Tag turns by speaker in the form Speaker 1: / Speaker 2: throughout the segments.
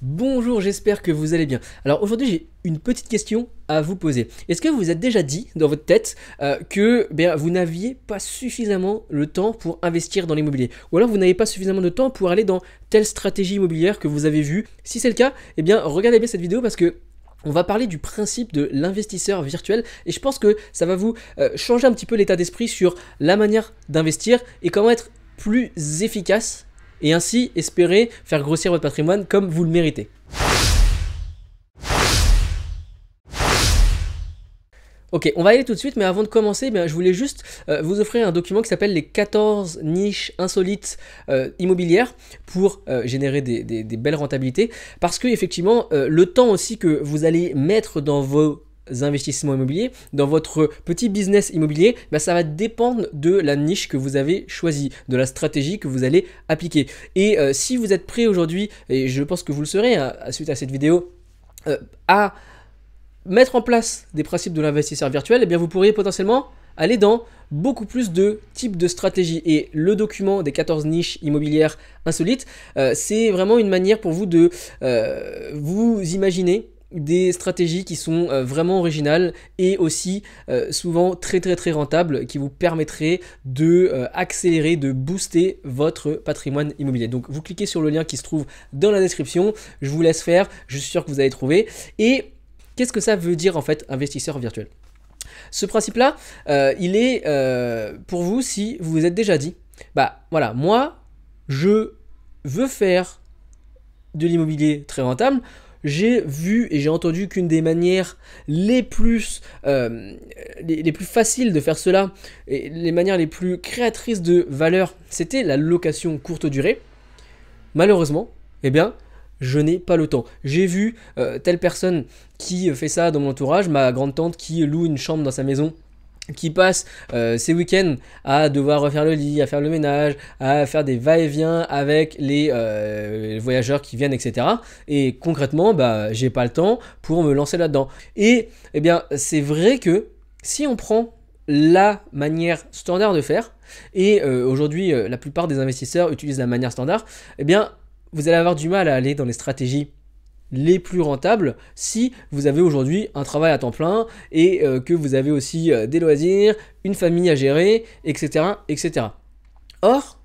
Speaker 1: Bonjour, j'espère que vous allez bien. Alors aujourd'hui j'ai une petite question à vous poser. Est-ce que vous vous êtes déjà dit dans votre tête que vous n'aviez pas suffisamment le temps pour investir dans l'immobilier? Ou alors vous n'avez pas suffisamment de temps pour aller dans telle stratégie immobilière que vous avez vue? Si c'est le cas, regardez bien cette vidéo parce que on va parler du principe de l'investisseur virtuel et je pense que ça va vous changer un petit peu l'état d'esprit sur la manière d'investir et comment être plus efficace et ainsi espérer faire grossir votre patrimoine comme vous le méritez. Ok, on va y aller tout de suite, mais avant de commencer, je voulais juste vous offrir un document qui s'appelle les 14 niches insolites immobilières pour générer des belles rentabilités. Parce que effectivement, le temps aussi que vous allez mettre dans vos investissements immobiliers, dans votre petit business immobilier, ça va dépendre de la niche que vous avez choisie, de la stratégie que vous allez appliquer. Et si vous êtes prêt aujourd'hui, et je pense que vous le serez suite à cette vidéo, à mettre en place des principes de l'investisseur virtuel, vous pourriez potentiellement aller dans beaucoup plus de types de stratégies. Et le document des 14 niches immobilières insolites, c'est vraiment une manière pour vous de vous imaginer des stratégies qui sont vraiment originales et aussi souvent très rentables, qui vous permettraient de accélérer, de booster votre patrimoine immobilier. Donc vous cliquez sur le lien qui se trouve dans la description, je vous laisse faire, je suis sûr que vous allez trouver. Et qu'est-ce que ça veut dire en fait investisseur virtuel? Ce principe-là, il est pour vous si vous vous êtes déjà dit, voilà, moi je veux faire de l'immobilier très rentable. J'ai vu et j'ai entendu qu'une des manières les plus faciles de faire cela et les manières les plus créatrices de valeur, c'était la location courte durée. Malheureusement, je n'ai pas le temps. J'ai vu telle personne qui fait ça dans mon entourage, ma grande tante qui loue une chambre dans sa maison, qui passe ses week-ends à devoir refaire le lit, à faire le ménage, à faire des va-et-vient avec les voyageurs qui viennent, etc. Et concrètement, j'ai pas le temps pour me lancer là-dedans. Et c'est vrai que si on prend la manière standard de faire, et aujourd'hui la plupart des investisseurs utilisent la manière standard, vous allez avoir du mal à aller dans les stratégies les plus rentables si vous avez aujourd'hui un travail à temps plein et que vous avez aussi des loisirs, une famille à gérer, etc. etc. Or,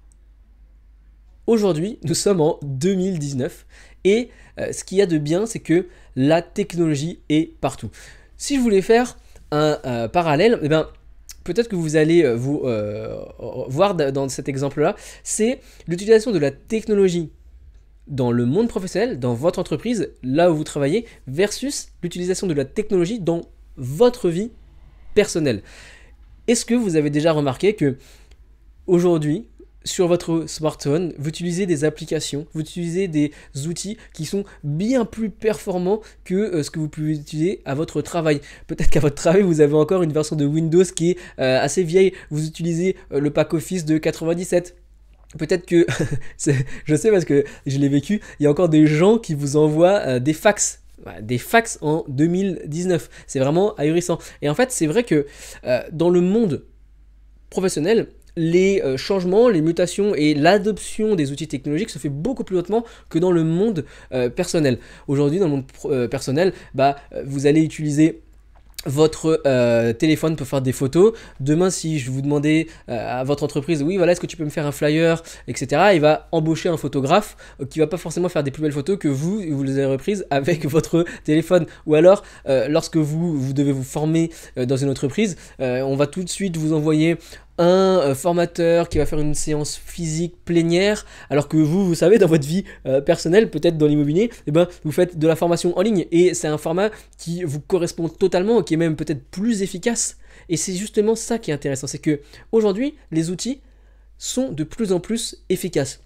Speaker 1: aujourd'hui, nous sommes en 2019 et ce qu'il y a de bien, c'est que la technologie est partout. Si je voulais faire un parallèle, peut-être que vous allez vous voir dans cet exemple-là, c'est l'utilisation de la technologie dans le monde professionnel, dans votre entreprise, là où vous travaillez, versus l'utilisation de la technologie dans votre vie personnelle. Est-ce que vous avez déjà remarqué que aujourd'hui, sur votre smartphone, vous utilisez des applications, vous utilisez des outils qui sont bien plus performants que ce que vous pouvez utiliser à votre travail. Peut-être qu'à votre travail, vous avez encore une version de Windows qui est assez vieille, vous utilisez le pack Office de 97. Peut-être que, je sais parce que je l'ai vécu, il y a encore des gens qui vous envoient des fax. Des fax en 2019. C'est vraiment ahurissant. Et en fait, c'est vrai que dans le monde professionnel, les changements, les mutations et l'adoption des outils technologiques se fait beaucoup plus lentement que dans le monde personnel. Aujourd'hui, dans le monde personnel, vous allez utiliser votre téléphone pour faire des photos. Demain, si je vous demandais à votre entreprise, oui, voilà, est-ce que tu peux me faire un flyer, etc., il va embaucher un photographe qui va pas forcément faire des plus belles photos que vous les avez reprises avec votre téléphone. Ou alors, lorsque vous devez vous former dans une entreprise, on va tout de suite vous envoyer un formateur qui va faire une séance physique plénière, alors que vous savez, dans votre vie personnelle, peut-être dans l'immobilier, vous faites de la formation en ligne et c'est un format qui vous correspond totalement, qui est même peut-être plus efficace. Et c'est justement ça qui est intéressant, c'est que aujourd'hui, les outils sont de plus en plus efficaces.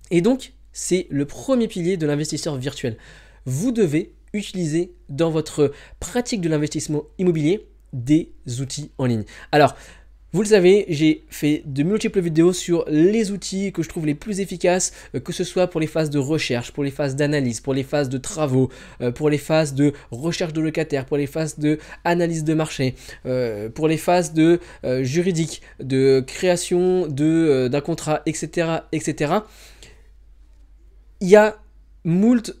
Speaker 1: Et donc, c'est le premier pilier de l'investisseur virtuel. Vous devez utiliser dans votre pratique de l'investissement immobilier des outils en ligne. Alors, vous le savez, j'ai fait de multiples vidéos sur les outils que je trouve les plus efficaces, que ce soit pour les phases de recherche, pour les phases d'analyse, pour les phases de travaux, pour les phases de recherche de locataires, pour les phases de analyse de marché, pour les phases de juridique, de création d'un contrat, etc., etc. Il y a moult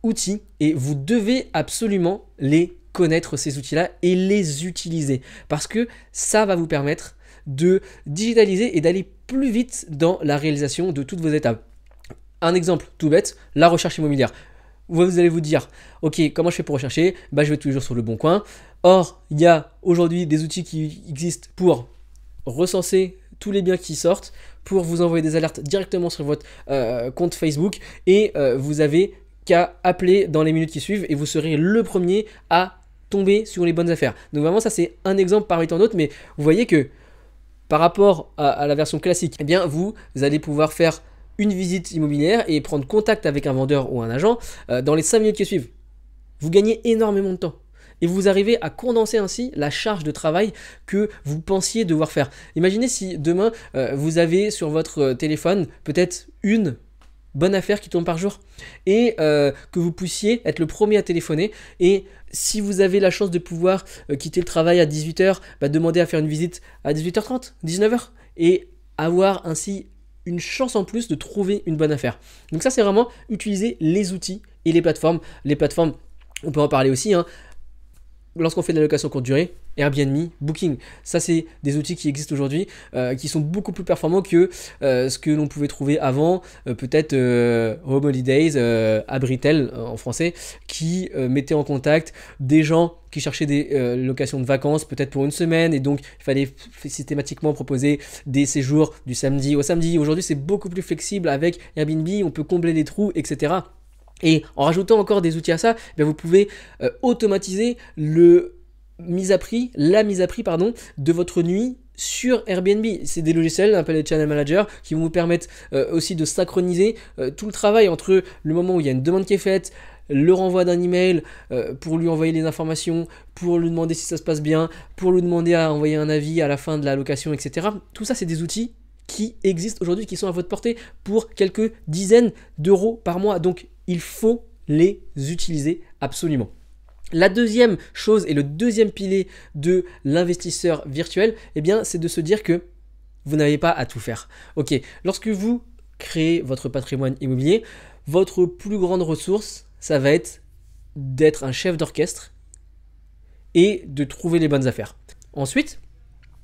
Speaker 1: outils et vous devez absolument les connaître, ces outils-là, et les utiliser parce que ça va vous permettre de digitaliser et d'aller plus vite dans la réalisation de toutes vos étapes. Un exemple tout bête, la recherche immobilière. Vous allez vous dire, ok, comment je fais pour rechercher? Je vais tous les jours sur Le Bon Coin. Or, il y a aujourd'hui des outils qui existent pour recenser tous les biens qui sortent, pour vous envoyer des alertes directement sur votre compte Facebook, et vous avez qu'à appeler dans les minutes qui suivent et vous serez le premier à tomber sur les bonnes affaires. Donc vraiment, ça c'est un exemple parmi tant d'autres, mais vous voyez que par rapport à la version classique, eh bien vous allez pouvoir faire une visite immobilière et prendre contact avec un vendeur ou un agent dans les 5 minutes qui suivent. Vous gagnez énormément de temps. Et vous arrivez à condenser ainsi la charge de travail que vous pensiez devoir faire. Imaginez si demain, vous avez sur votre téléphone peut-être une bonne affaire qui tombe par jour et que vous puissiez être le premier à téléphoner. Et si vous avez la chance de pouvoir quitter le travail à 18h, demandez à faire une visite à 18h30, 19h et avoir ainsi une chance en plus de trouver une bonne affaire. Donc ça, c'est vraiment utiliser les outils et les plateformes. Les plateformes, on peut en parler aussi, hein. Lorsqu'on fait de la location courte durée, Airbnb, Booking, ça c'est des outils qui existent aujourd'hui, qui sont beaucoup plus performants que ce que l'on pouvait trouver avant, peut-être Home Holidays, Abritel en français, qui mettait en contact des gens qui cherchaient des locations de vacances, peut-être pour une semaine, et donc il fallait systématiquement proposer des séjours du samedi au samedi. Aujourd'hui c'est beaucoup plus flexible avec Airbnb, on peut combler les trous, etc. Et en rajoutant encore des outils à ça, vous pouvez automatiser la mise à prix de votre nuit sur Airbnb. C'est des logiciels appelés Channel Manager qui vont vous permettre aussi de synchroniser tout le travail entre le moment où il y a une demande qui est faite, le renvoi d'un email pour lui envoyer les informations, pour lui demander si ça se passe bien, pour lui demander à envoyer un avis à la fin de la location, etc. Tout ça, c'est des outils qui existent aujourd'hui, qui sont à votre portée pour quelques dizaines d'euros par mois. Donc, il faut les utiliser absolument. La deuxième chose et le deuxième pilier de l'investisseur virtuel, c'est de se dire que vous n'avez pas à tout faire. Ok, lorsque vous créez votre patrimoine immobilier, votre plus grande ressource, ça va être d'être un chef d'orchestre et de trouver les bonnes affaires. Ensuite,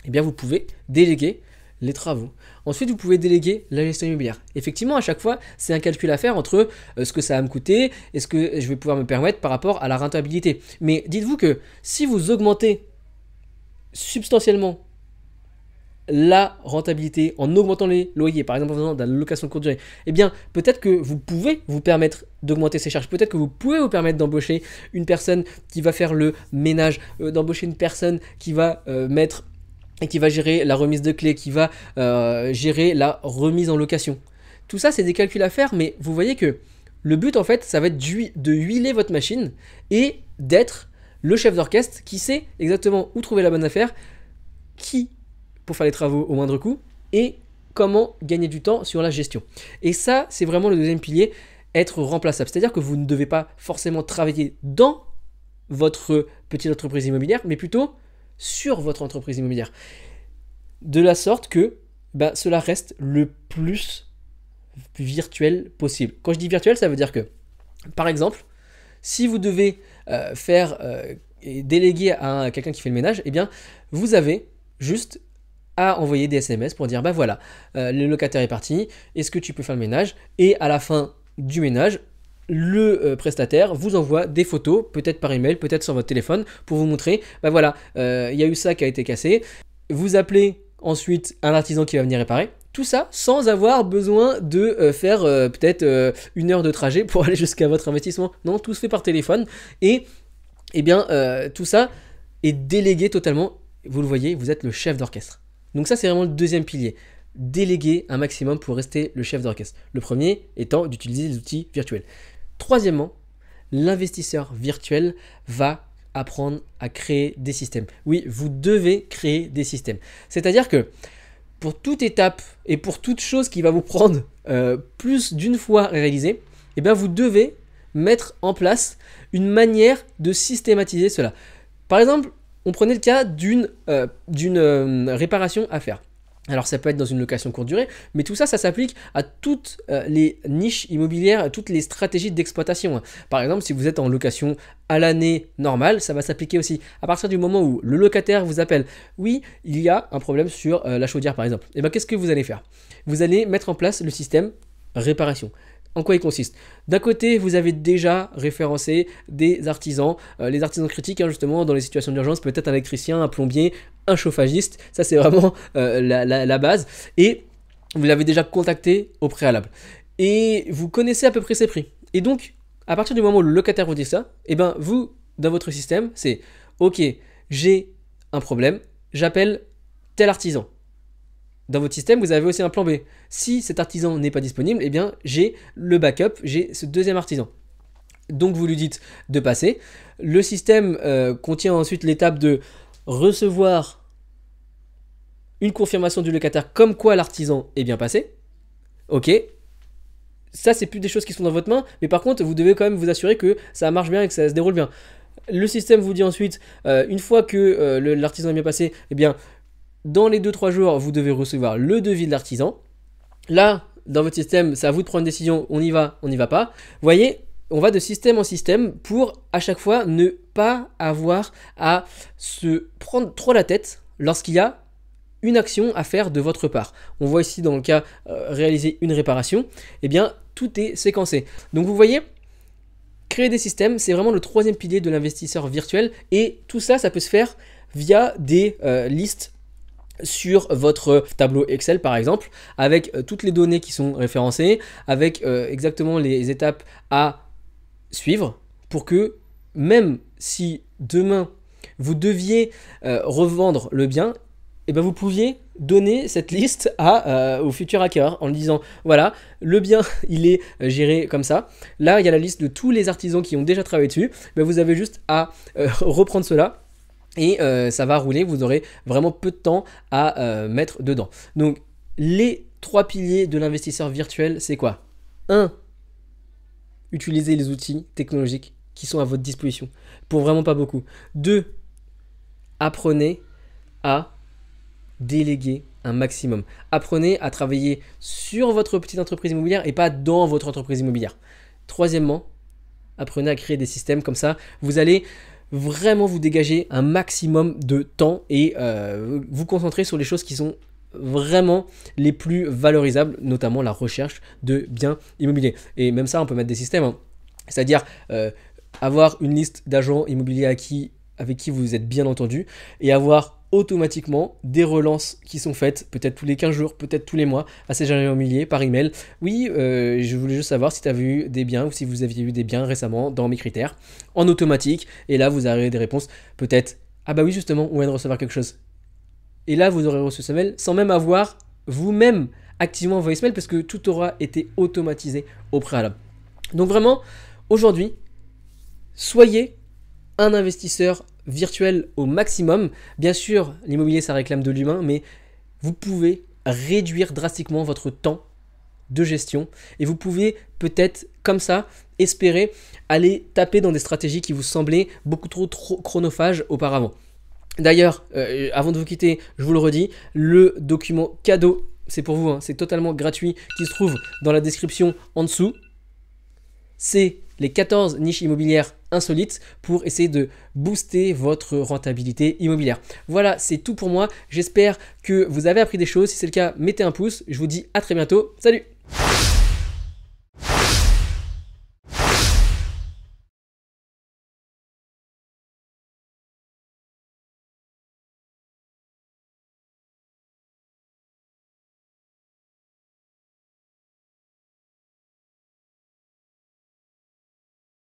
Speaker 1: vous pouvez déléguer les travaux. Ensuite, vous pouvez déléguer la gestion immobilière. Effectivement, à chaque fois, c'est un calcul à faire entre ce que ça va me coûter et ce que je vais pouvoir me permettre par rapport à la rentabilité. Mais dites-vous que si vous augmentez substantiellement la rentabilité en augmentant les loyers, par exemple en faisant de la location courte durée, peut-être que vous pouvez vous permettre d'augmenter ces charges. Peut-être que vous pouvez vous permettre d'embaucher une personne qui va faire le ménage, d'embaucher une personne qui va et qui va gérer la remise de clés, qui va gérer la remise en location. Tout ça, c'est des calculs à faire, mais vous voyez que le but, en fait, ça va être de huiler votre machine et d'être le chef d'orchestre qui sait exactement où trouver la bonne affaire, qui pour faire les travaux au moindre coût, et comment gagner du temps sur la gestion. Et ça, c'est vraiment le deuxième pilier, être remplaçable. C'est-à-dire que vous ne devez pas forcément travailler dans votre petite entreprise immobilière, mais plutôt sur votre entreprise immobilière. De la sorte que cela reste le plus virtuel possible. Quand je dis virtuel, ça veut dire que, par exemple, si vous devez faire et déléguer à quelqu'un qui fait le ménage, vous avez juste à envoyer des SMS pour dire voilà, le locataire est parti, est-ce que tu peux faire le ménage? Et à la fin du ménage, le prestataire vous envoie des photos, peut-être par email, peut-être sur votre téléphone, pour vous montrer, voilà, il y a eu ça qui a été cassé. Vous appelez ensuite un artisan qui va venir réparer. Tout ça sans avoir besoin de faire peut-être une heure de trajet pour aller jusqu'à votre investissement. Non, tout se fait par téléphone. Et tout ça est délégué totalement. Vous le voyez, vous êtes le chef d'orchestre. Donc ça, c'est vraiment le deuxième pilier. Déléguer un maximum pour rester le chef d'orchestre. Le premier étant d'utiliser des outils virtuels. Troisièmement, l'investisseur virtuel va apprendre à créer des systèmes. Oui, vous devez créer des systèmes. C'est-à-dire que pour toute étape et pour toute chose qui va vous prendre plus d'une fois à réaliser, vous devez mettre en place une manière de systématiser cela. Par exemple, on prenait le cas d'une réparation à faire. Alors ça peut être dans une location courte durée, mais tout ça, ça s'applique à toutes les niches immobilières, à toutes les stratégies d'exploitation. Par exemple, si vous êtes en location à l'année normale, ça va s'appliquer aussi. À partir du moment où le locataire vous appelle, oui, il y a un problème sur la chaudière par exemple, et bien qu'est-ce que vous allez faire? Vous allez mettre en place le système réparation. En quoi il consiste? D'un côté, vous avez déjà référencé des artisans, les artisans critiques, justement, dans les situations d'urgence, peut-être un électricien, un plombier, un chauffagiste, ça c'est vraiment la base, et vous l'avez déjà contacté au préalable. Et vous connaissez à peu près ses prix. Et donc, à partir du moment où le locataire vous dit ça, et ben vous, dans votre système, c'est ok, j'ai un problème, j'appelle tel artisan. Dans votre système, vous avez aussi un plan B. Si cet artisan n'est pas disponible, eh bien, j'ai le backup, j'ai ce deuxième artisan. Donc, vous lui dites de passer. Le système contient ensuite l'étape de recevoir une confirmation du locataire comme quoi l'artisan est bien passé. Ok. Ça, c'est plus des choses qui sont dans votre main, mais par contre, vous devez quand même vous assurer que ça marche bien et que ça se déroule bien. Le système vous dit ensuite, une fois que l'artisan est bien passé, eh bien, dans les 2-3 jours, vous devez recevoir le devis de l'artisan. Là, dans votre système, c'est à vous de prendre une décision, on y va pas. Vous voyez, on va de système en système pour à chaque fois ne pas avoir à se prendre trop la tête lorsqu'il y a une action à faire de votre part. On voit ici dans le cas réaliser une réparation, eh bien tout est séquencé. Donc vous voyez, créer des systèmes, c'est vraiment le troisième pilier de l'investisseur virtuel, et tout ça, ça peut se faire via des listes sur votre tableau Excel par exemple, avec toutes les données qui sont référencées, avec exactement les étapes à suivre pour que même si demain vous deviez revendre le bien, et ben vous pouviez donner cette liste au futur hacker en lui disant voilà, le bien il est géré comme ça, là il y a la liste de tous les artisans qui ont déjà travaillé dessus, ben vous avez juste à reprendre cela et ça va rouler, vous aurez vraiment peu de temps à mettre dedans. Donc les 3 piliers de l'investisseur virtuel, c'est quoi? 1. Utilisez les outils technologiques qui sont à votre disposition pour vraiment pas beaucoup. 2. Apprenez à déléguer un maximum. Apprenez à travailler sur votre petite entreprise immobilière et pas dans votre entreprise immobilière. Troisièmement, apprenez à créer des systèmes comme ça. Vous allez vraiment vous dégager un maximum de temps et vous concentrer sur les choses qui sont vraiment les plus valorisables, notamment la recherche de biens immobiliers. Et même ça, on peut mettre des systèmes, c'est-à-dire avoir une liste d'agents immobiliers avec qui vous êtes bien entendu et avoir automatiquement des relances qui sont faites, peut-être tous les 15 jours, peut-être tous les mois, à ces agents immobiliers par email. Oui, je voulais juste savoir si tu avais eu des biens ou si vous aviez eu des biens récemment dans mes critères, en automatique. Et là, vous aurez des réponses, peut-être, ah bah oui, justement, on vient de recevoir quelque chose. Et là, vous aurez reçu ce mail sans même avoir vous-même activement envoyé ce mail parce que tout aura été automatisé au préalable. Donc vraiment, aujourd'hui, soyez un investisseur virtuel au maximum. Bien sûr, l'immobilier, ça réclame de l'humain, mais vous pouvez réduire drastiquement votre temps de gestion et vous pouvez peut-être comme ça espérer aller taper dans des stratégies qui vous semblaient beaucoup trop chronophages auparavant. D'ailleurs, avant de vous quitter, je vous le redis, le document cadeau, c'est pour vous, c'est totalement gratuit, qui se trouve dans la description en dessous. C'est les 14 niches immobilières insolites pour essayer de booster votre rentabilité immobilière. Voilà, c'est tout pour moi. J'espère que vous avez appris des choses. Si c'est le cas, mettez un pouce. Je vous dis à très bientôt. Salut!